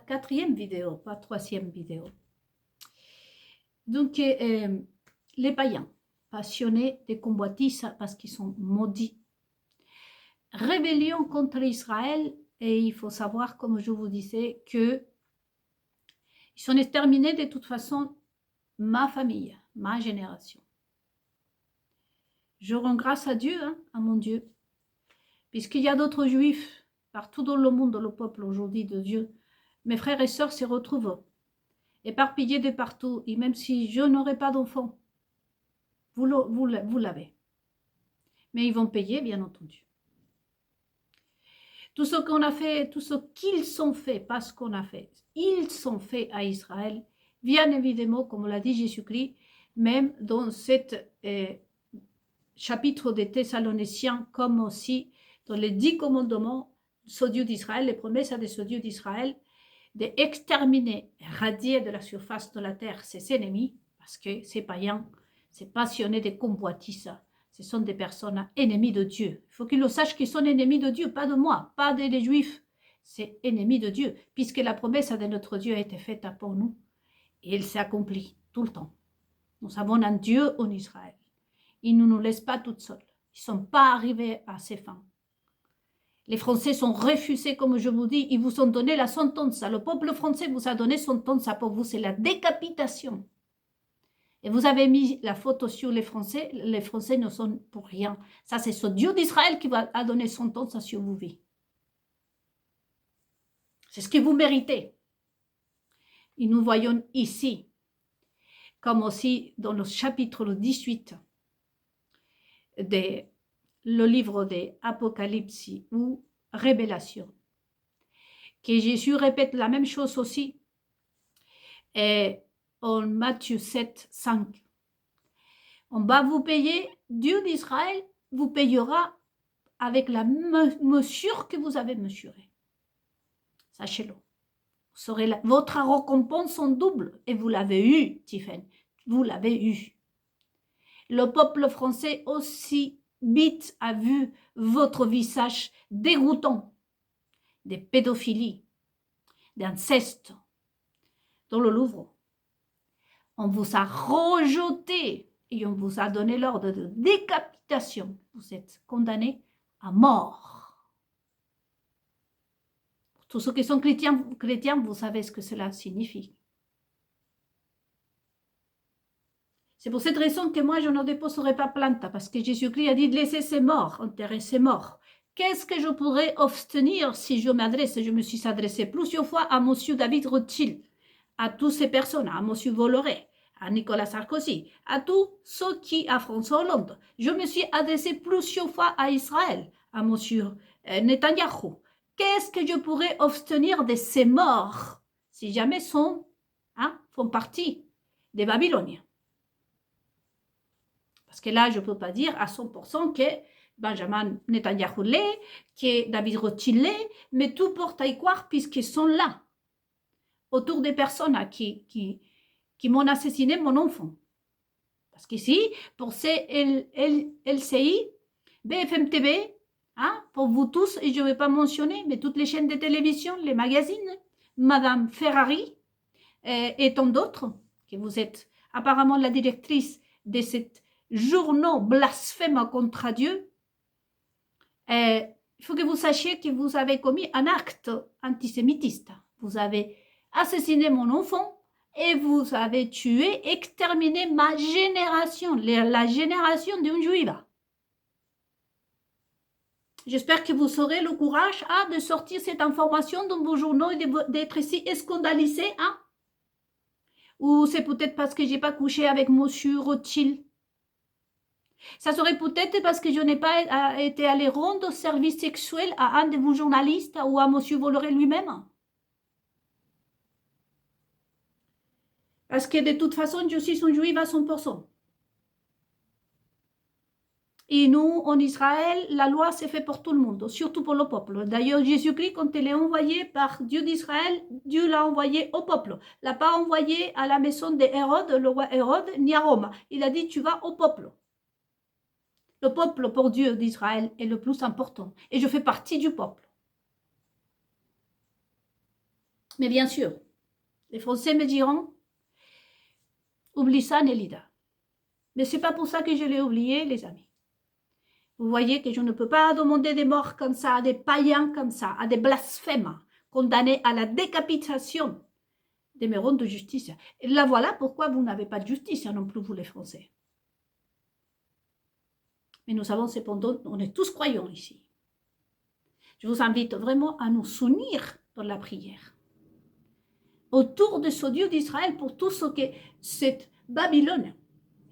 quatrième vidéo, pas troisième vidéo. Donc, les païens, passionnés des convoitises parce qu'ils sont maudits. Rébellion contre Israël, et il faut savoir, comme je vous disais, que ils sont exterminés de toute façon, ma famille, ma génération. Je rends grâce à Dieu, à mon Dieu, puisqu'il y a d'autres juifs partout dans le monde, dans le peuple aujourd'hui de Dieu. Mes frères et sœurs se retrouvent éparpillés de partout, et même si je n'aurai pas d'enfants, vous l'avez. Mais ils vont payer, bien entendu. Tout ce qu'on a fait, tout ce qu'ils ont fait, pas ce qu'on a fait, ils sont faits à Israël, bien évidemment, comme l'a dit Jésus-Christ, même dans cet chapitre des Thessaloniciens, comme aussi dans les 10 commandements ce Dieu d'Israël, les promesses de ce Dieu d'Israël, d'exterminer, radier de la surface de la terre ses ennemis, parce que ces païens, ces passionnés de convoitises, ce sont des personnes ennemies de Dieu. Il faut qu'ils le sachent qu'ils sont ennemis de Dieu, pas de moi, pas des Juifs. C'est ennemis de Dieu, puisque la promesse de notre Dieu a été faite pour nous. Et elle s'est accomplie tout le temps. Nous avons un Dieu en Israël. Il ne nous laisse pas toutes seules. Ils ne sont pas arrivés à ses fins. Les Français sont refusés, comme je vous dis, ils vous ont donné la sentence. Le peuple français vous a donné sentence pour vous, c'est la décapitation. Et vous avez mis la photo sur les Français ne sont pour rien. Ça, c'est ce Dieu d'Israël qui a donné sentence sur vos vies. C'est ce que vous méritez. Et nous voyons ici, comme aussi dans le chapitre 18 de le livre de Apocalypse ou Révélation, que Jésus répète la même chose aussi et en Matthieu 7, 5. On va vous payer, Dieu d'Israël vous payera avec la mesure que vous avez mesurée. Sachez-le. Votre récompense en double, et vous l'avez eu, Tiffany, vous l'avez eu. Le peuple français aussi vite a vu votre visage dégoûtant, des pédophilies, d'inceste dans le Louvre. On vous a rejeté et on vous a donné l'ordre de décapitation. Vous êtes condamnés à mort. Pour tous ceux qui sont chrétiens, vous savez ce que cela signifie. C'est pour cette raison que moi, je ne déposerai pas plainte, parce que Jésus-Christ a dit de laisser ses morts, enterrer ses morts. Qu'est-ce que je pourrais obtenir si je m'adresse, je me suis adressé plusieurs fois à M. David Rothschild, à toutes ces personnes, à M. Bolloré, à Nicolas Sarkozy, à tous ceux qui, à François Hollande. Je me suis adressé plusieurs fois à Israël, à M. Netanyahou. Qu'est-ce que je pourrais obtenir de ces morts si jamais font partie des Babyloniens? Parce que là, je ne peux pas dire à 100% que Benjamin Netanyahou l'est, que David Rothschild l'est, mais tout porte à y croire puisqu'ils sont là, autour des personnes qui m'ont assassiné mon enfant. Parce qu'ici, pour LCI, BFM TV, pour vous tous, et je ne vais pas mentionner, mais toutes les chaînes de télévision, les magazines, Madame Ferrari et tant d'autres, que vous êtes apparemment la directrice de cette journaux blasphème contre Dieu, il faut que vous sachiez que vous avez commis un acte antisémitiste. Vous avez assassiné mon enfant et vous avez tué, exterminé ma génération, la génération d'une juive. J'espère que vous aurez le courage de sortir cette information dans vos journaux et d'être ici scandalisé. Ou c'est peut-être parce que je n'ai pas couché avec M. Rothschild. Ça serait peut-être parce que je n'ai pas été allé rendre service sexuel à un de vos journalistes ou à M. Bolloré lui-même. Parce que de toute façon, je suis une juive à 100%. Et nous, en Israël, la loi s'est faite pour tout le monde, surtout pour le peuple. D'ailleurs, Jésus-Christ, quand il est envoyé par Dieu d'Israël, Dieu l'a envoyé au peuple. Il l'a pas envoyé à la maison d'Hérode, le roi Hérode, ni à Rome. Il a dit, tu vas au peuple. Le peuple pour Dieu d'Israël est le plus important. Et je fais partie du peuple. Mais bien sûr, les Français me diront, oublie ça, Nélida. Mais ce n'est pas pour ça que je l'ai oublié, les amis. Vous voyez que je ne peux pas demander des morts comme ça, à des païens comme ça, à des blasphèmes, condamnés à la décapitation des mérons de justice. Et là, voilà pourquoi vous n'avez pas de justice non plus, vous les Français. Mais nous savons cependant, on est tous croyants ici. Je vous invite vraiment à nous unir dans la prière. Autour de ce Dieu d'Israël pour tout ce que cette Babylone,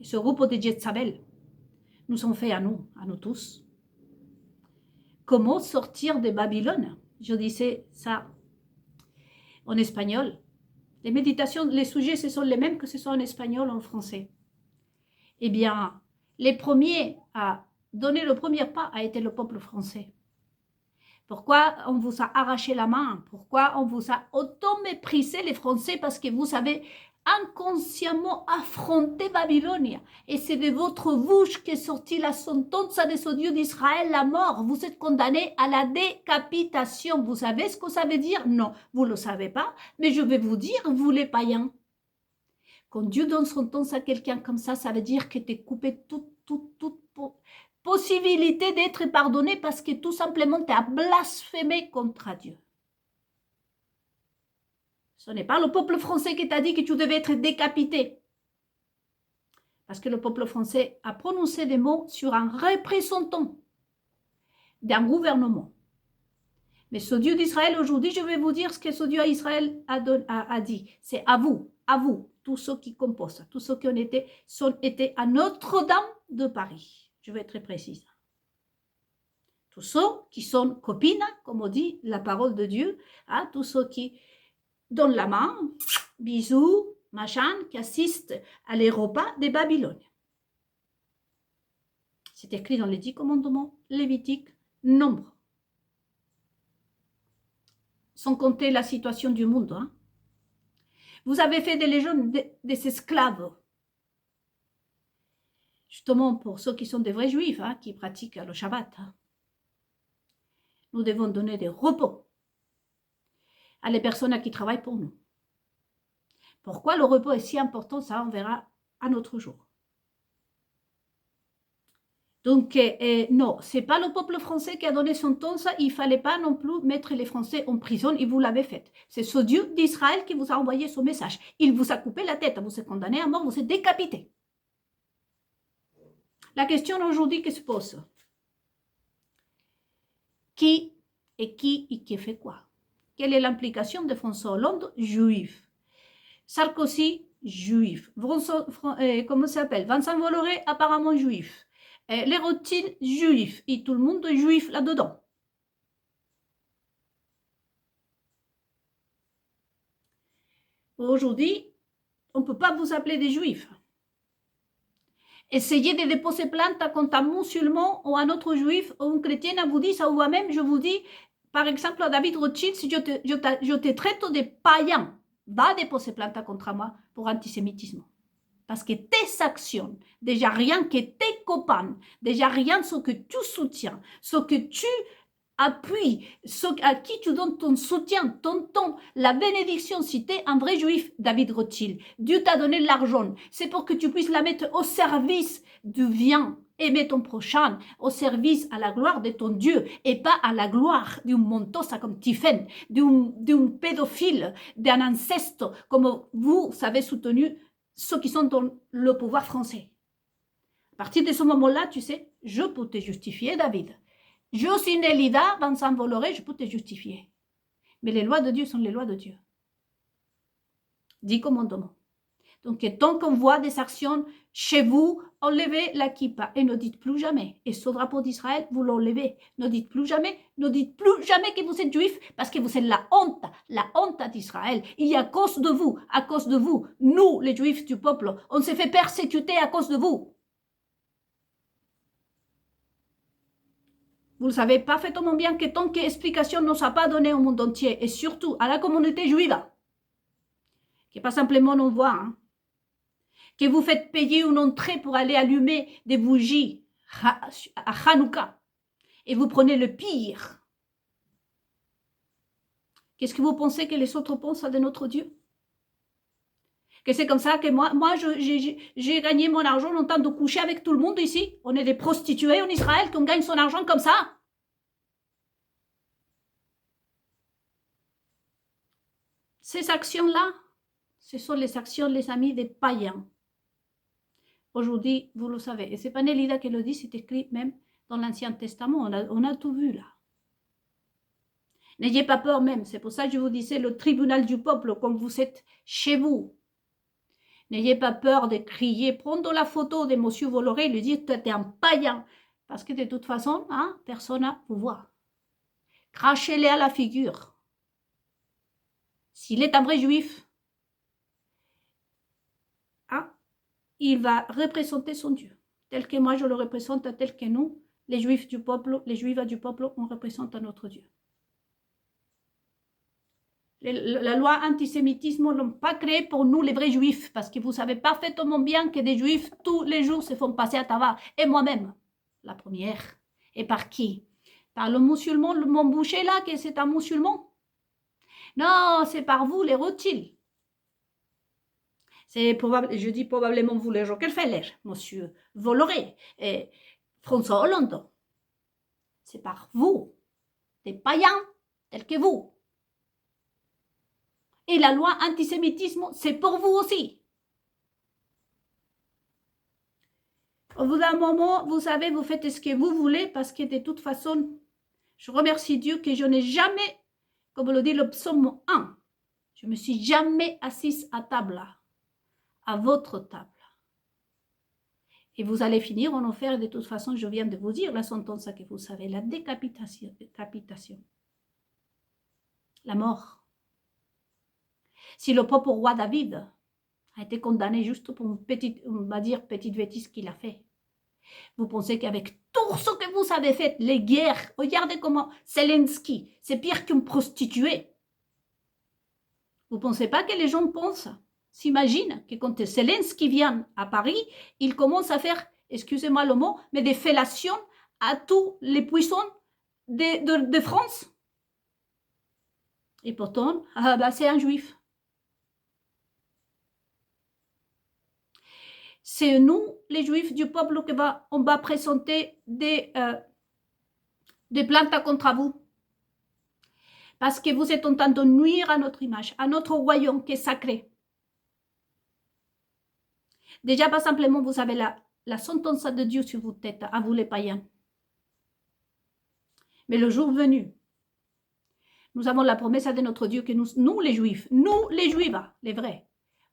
ce groupe de Jezabel, nous ont fait à nous tous. Comment sortir de Babylone? Je disais ça en espagnol. Les méditations, les sujets, ce sont les mêmes que ce soit en espagnol ou en français. Eh bien, les premiers à donner le premier pas a été le peuple français. Pourquoi on vous a arraché la main? Pourquoi on vous a autant méprisé les Français? Parce que vous avez inconsciemment affronté Babylone. Et c'est de votre bouche qu'est sortie la sentence de ce Dieu d'Israël, la mort. Vous êtes condamnés à la décapitation. Vous savez ce que ça veut dire? Non, vous ne le savez pas. Mais je vais vous dire, vous les païens. Quand Dieu donne sentence à quelqu'un comme ça veut dire que tu es coupé toute possibilité d'être pardonné parce que tout simplement tu as blasphémé contre Dieu. Ce n'est pas le peuple français qui t'a dit que tu devais être décapité. Parce que le peuple français a prononcé des mots sur un représentant d'un gouvernement. Mais ce Dieu d'Israël, aujourd'hui, je vais vous dire ce que ce Dieu d'Israël a dit. C'est à vous, tous ceux qui composent, tous ceux qui sont été à Notre-Dame de Paris. Je vais être très précise. Tous ceux qui sont copines, comme on dit la parole de Dieu, hein, tous ceux qui donnent la main, bisous, machin, qui assistent à les repas de Babylone. C'est écrit dans les 10 commandements, Lévitique, Nombre. Sans compter la situation du monde. Hein. Vous avez fait des légions des esclaves. Justement, pour ceux qui sont des vrais juifs, hein, qui pratiquent le Shabbat. Hein. Nous devons donner des repos à les personnes qui travaillent pour nous. Pourquoi le repos est si important, ça on verra un autre jour. Donc, non, ce n'est pas le peuple français qui a donné son temps, ça, il ne fallait pas non plus mettre les Français en prison, et vous l'avez fait. C'est ce Dieu d'Israël qui vous a envoyé ce message. Il vous a coupé la tête, vous êtes condamné à mort, vous êtes décapité. La question aujourd'hui qui se pose, qui fait quoi? Quelle est l'implication de François Hollande, juif? Sarkozy, juif. Comment ça s'appelle? Vincent Bolloré, apparemment juif. Les Rothschild, juifs. Et tout le monde est juif là-dedans. Aujourd'hui, on ne peut pas vous appeler des juifs. Essayez de déposer plainte contre un musulman ou un autre juif ou un chrétien vous dit ça, ou même je vous dis, par exemple, à David Rothschild, si je te traite de païen, va déposer plainte contre moi pour antisémitisme. Parce que tes actions, déjà rien que tes copains, déjà rien ce que tu soutiens, ce que tu appuies, à qui tu donnes ton soutien, ton temps, la bénédiction, si tu es un vrai juif, David Rothschild, Dieu t'a donné l'argent, c'est pour que tu puisses la mettre au service du bien, aimer ton prochain, au service à la gloire de ton Dieu, et pas à la gloire d'un montosa comme Tiffen, d'un pédophile, d'un inceste, comme vous avez soutenu ceux qui sont dans le pouvoir français. À partir de ce moment-là, tu sais, je peux te justifier, David. Je suis Nélida, Vincent Bolloré, je peux te justifier. Mais les lois de Dieu sont les lois de Dieu. 10 commandements. Donc, tant qu'on voit des actions chez vous, enlevez la kippa et ne dites plus jamais. Et ce drapeau d'Israël, vous l'enlevez. Ne dites plus jamais que vous êtes juif parce que vous êtes la honte d'Israël. Et à cause de vous, nous, les juifs du peuple, on s'est fait persécuter à cause de vous. Vous le savez parfaitement bien que tant qu'explication ne soit pas donnée au monde entier, et surtout à la communauté juive, qui n'est pas simplement non voix, hein, que vous faites payer une entrée pour aller allumer des bougies à Hanouka, et vous prenez le pire. Qu'est-ce que vous pensez que les autres pensent de notre Dieu? Que c'est comme ça que moi j'ai gagné mon argent en train de coucher avec tout le monde ici. On est des prostituées en Israël qu'on gagne son argent comme ça. Ces actions-là, ce sont les actions, les amis, des païens. Aujourd'hui, vous le savez. Et c'est pas Nélida qui le dit, c'est écrit même dans l'Ancien Testament. On a tout vu là. N'ayez pas peur même. C'est pour ça que je vous disais le tribunal du peuple, comme vous êtes chez vous. N'ayez pas peur de crier, prendre la photo de monsieur Bolloré et lui dire que tu es un païen. Parce que de toute façon, hein, personne ne vous voit. Crachez-les à la figure. S'il est un vrai juif, hein, il va représenter son Dieu. Tel que moi je le représente, tel que nous, les juifs du peuple, les juifs du peuple, on représente notre Dieu. La loi antisémitisme ne l'ont pas créée pour nous les vrais juifs, parce que vous savez parfaitement bien que des juifs tous les jours se font passer à tabac, et moi-même, la première. Et par qui? Par le musulman, mon boucher là, que c'est un musulman? Non, c'est par vous les Rothschild. C'est probable, je dis probablement vous les Rockefeller, monsieur Bolloré et François Hollande. C'est par vous, des païens tels que vous. Et la loi antisémitisme, c'est pour vous aussi. Au bout d'un moment, vous savez, vous faites ce que vous voulez parce que de toute façon, je remercie Dieu que je n'ai jamais, comme le dit le psaume 1, je ne me suis jamais assise à table, à votre table. Et vous allez finir en enfer. De toute façon, je viens de vous dire la sentence que vous savez, la décapitation, la mort. Si le propre roi David a été condamné juste pour une petite, on va dire, petite bêtise qu'il a fait, vous pensez qu'avec tout ce que vous avez fait, les guerres, regardez comment Zelensky, c'est pire qu'une prostituée. Vous ne pensez pas que les gens pensent, s'imaginent que quand Zelensky vient à Paris, il commence à faire, excusez-moi le mot, mais des fellations à tous les puissants de France. Et pourtant, c'est un juif. C'est nous, les juifs du peuple, qu'on va présenter des plaintes contre vous. Parce que vous êtes en train de nuire à notre image, à notre royaume qui est sacré. Déjà, pas simplement, vous avez la sentence de Dieu sur votre tête, à vous les païens. Mais le jour venu, nous avons la promesse de notre Dieu que nous les juifs, les vrais,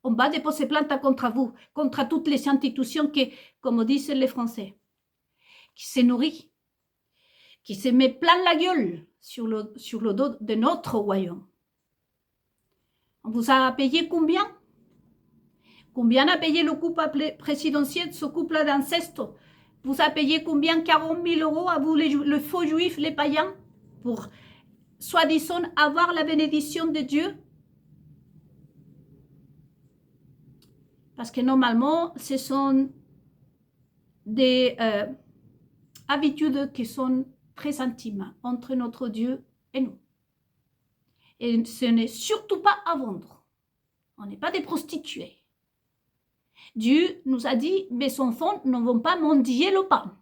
on va déposer plainte contre vous, contre toutes les institutions qui, comme disent les Français, qui se nourrissent, qui se met plein la gueule sur le dos de notre royaume. On vous a payé combien? Combien a payé le couple présidentiel, ce couple d'inceste? Vous a payé combien? 40 000 euros à vous, les faux juifs, les païens, pour, soi-disant, avoir la bénédiction de Dieu? Parce que normalement, ce sont des habitudes qui sont très intimes entre notre Dieu et nous. Et ce n'est surtout pas à vendre. On n'est pas des prostituées. Dieu nous a dit, mes enfants ne vont pas mendier le pain.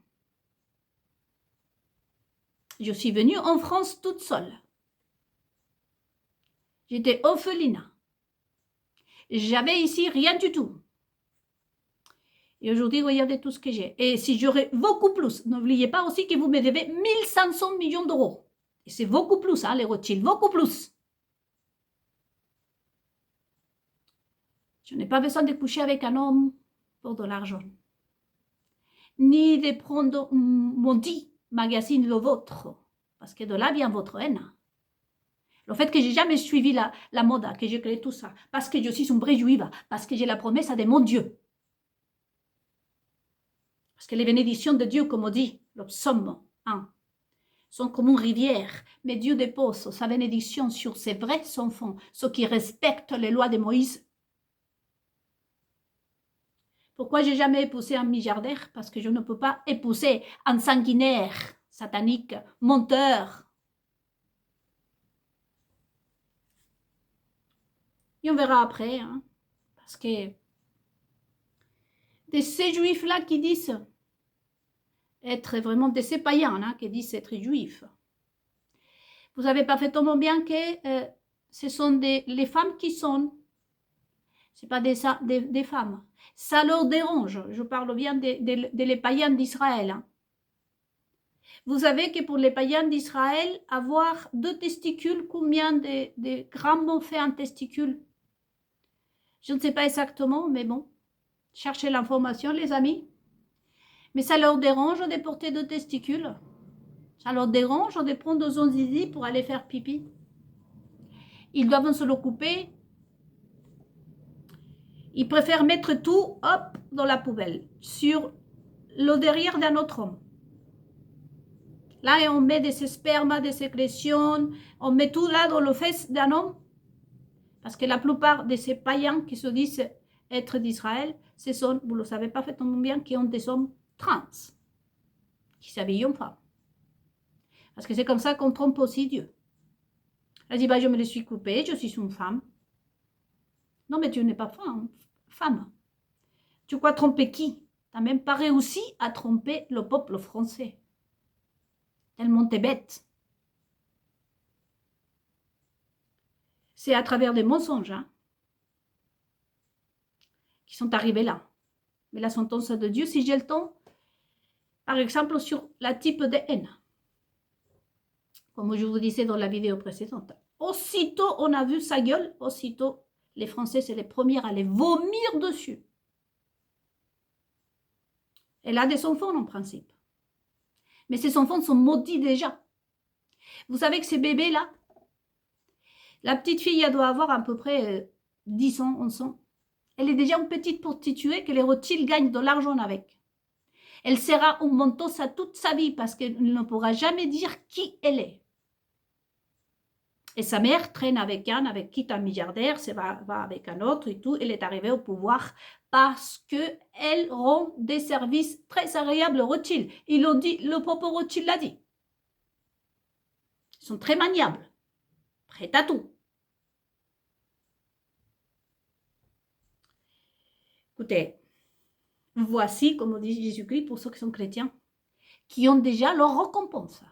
Je suis venue en France toute seule. J'étais orpheline. J'avais ici rien du tout. Et aujourd'hui, regardez tout ce que j'ai. Et si j'aurais beaucoup plus, n'oubliez pas aussi que vous me devez 1500 millions d'euros. Et c'est beaucoup plus, hein, les Rothschild, beaucoup plus. Je n'ai pas besoin de coucher avec un homme pour de l'argent. Ni de prendre mon dit magazine le vôtre. Parce que de là vient votre haine. Le fait que j'ai jamais suivi la mode, que j'ai créé tout ça. Parce que je suis une vraie juive. Parce que j'ai la promesse de mon Dieu. Parce que les bénédictions de Dieu, comme on dit, le psaume 1, sont comme une rivière. Mais Dieu dépose sa bénédiction sur ses vrais enfants, ceux qui respectent les lois de Moïse. Pourquoi j'ai jamais épousé un milliardaire? Parce que je ne peux pas épouser un sanguinaire, satanique, menteur. Et on verra après, hein, parce que de ces juifs-là qui disent être vraiment de ces païens, hein, qui disent être juifs, vous savez parfaitement bien que ce sont les femmes qui sont, ce n'est pas des femmes. Ça leur dérange, je parle bien des païens d'Israël. Hein. Vous savez que pour les païens d'Israël, avoir 2 testicules, combien de grammes on fait un testicule? Je ne sais pas exactement, mais bon, cherchez l'information, les amis. Mais ça leur dérange de porter 2 testicules. Ça leur dérange de prendre son zizi pour aller faire pipi. Ils doivent se le couper. Ils préfèrent mettre tout, hop, dans la poubelle, sur le derrière d'un autre homme. Là, on met des spermes, des sécrétions, on met tout là dans le fesse d'un homme. Parce que la plupart de ces païens qui se disent être d'Israël, ce sont, vous le savez parfaitement bien, qui ont des hommes trans, qui s'habillent en femme. Parce que c'est comme ça qu'on trompe aussi Dieu. Elle dit, bah, je me le suis coupé, je suis une femme. Non, mais tu n'es pas femme. Tu crois tromper qui? Tu n'as même pas réussi à tromper le peuple français. Tellement t'es bête. C'est à travers des mensonges hein, qui sont arrivés là. Mais la sentence de Dieu, si j'ai le temps, par exemple sur la type de haine, comme je vous disais dans la vidéo précédente. Aussitôt on a vu sa gueule, aussitôt les Français, c'est les premiers à les vomir dessus. Elle a des enfants en principe. Mais ces enfants sont maudits déjà. Vous savez que ces bébés-là, la petite fille, elle doit avoir à peu près 10 ans, 11 ans. Elle est déjà une petite prostituée que les Rothschild gagnent de l'argent avec. Elle sera un manteau ça toute sa vie parce qu'elle ne pourra jamais dire qui elle est. Et sa mère traîne avec qui un milliardaire, va avec un autre et tout. Elle est arrivée au pouvoir parce qu'elle rend des services très agréables aux Rothschild. Ils l'ont dit, le propre Rothschild l'a dit. Ils sont très maniables, prêts à tout. Écoutez, voici, comme dit Jésus-Christ, pour ceux qui sont chrétiens, qui ont déjà leur récompense.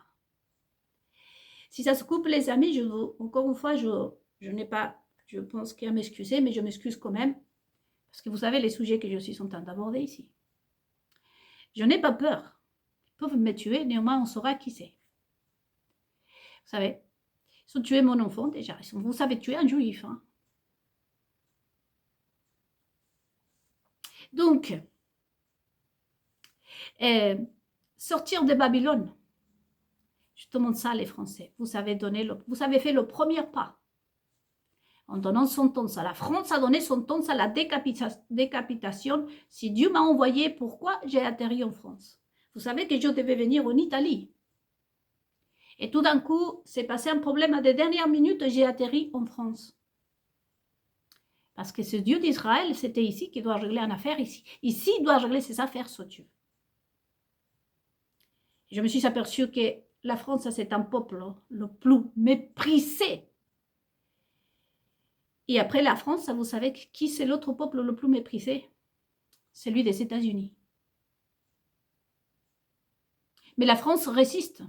Si ça se coupe, les amis, encore une fois, je n'ai pas, je pense qu'à m'excuser, mais je m'excuse quand même, parce que vous savez les sujets que je suis en train d'aborder ici. Je n'ai pas peur. Ils peuvent me tuer, néanmoins on saura qui c'est. Vous savez, ils ont tué mon enfant déjà. Vous savez tuer un juif. Hein. Donc, sortir de Babylone, justement ça les Français, vous avez fait le premier pas. En donnant son temps à la France, a donné son temps à la décapitation. Si Dieu m'a envoyé, pourquoi j'ai atterri en France? Vous savez que je devais venir en Italie. Et tout d'un coup, c'est passé un problème à des dernières minutes, j'ai atterri en France. Parce que ce Dieu d'Israël, c'était ici qui doit régler une affaire ici. Ici, il doit régler ses affaires, ce Dieu. Je me suis aperçue que la France, c'est un peuple le plus méprisé. Et après la France, vous savez qui c'est l'autre peuple le plus méprisé? Celui des États-Unis. Mais la France résiste.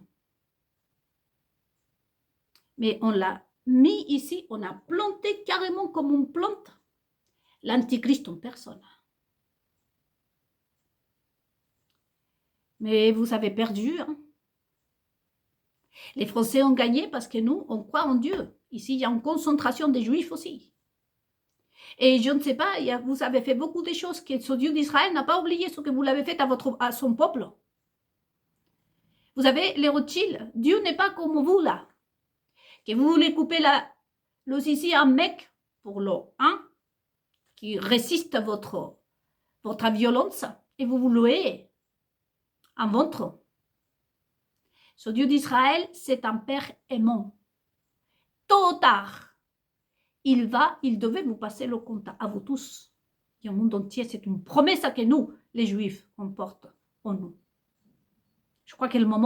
Mais on l'a mis ici, on a planté carrément comme on plante l'antichrist en personne. Mais vous avez perdu. Hein? Les Français ont gagné parce que nous, on croit en Dieu. Ici, il y a une concentration des Juifs aussi. Et je ne sais pas, vous avez fait beaucoup de choses que ce Dieu d'Israël n'a pas oublié ce que vous l'avez fait à son peuple. Vous avez les Rothschild. Dieu n'est pas comme vous là. Que vous voulez couper le zizi à un mec pour l'eau, hein, qui résiste à votre violence, et vous louez un ventre. Ce Dieu d'Israël, c'est un Père aimant. Tôt ou tard, il devait vous passer le compte à vous tous. Et au monde entier, c'est une promesse que nous, les Juifs, on porte en nous. Je crois que le moment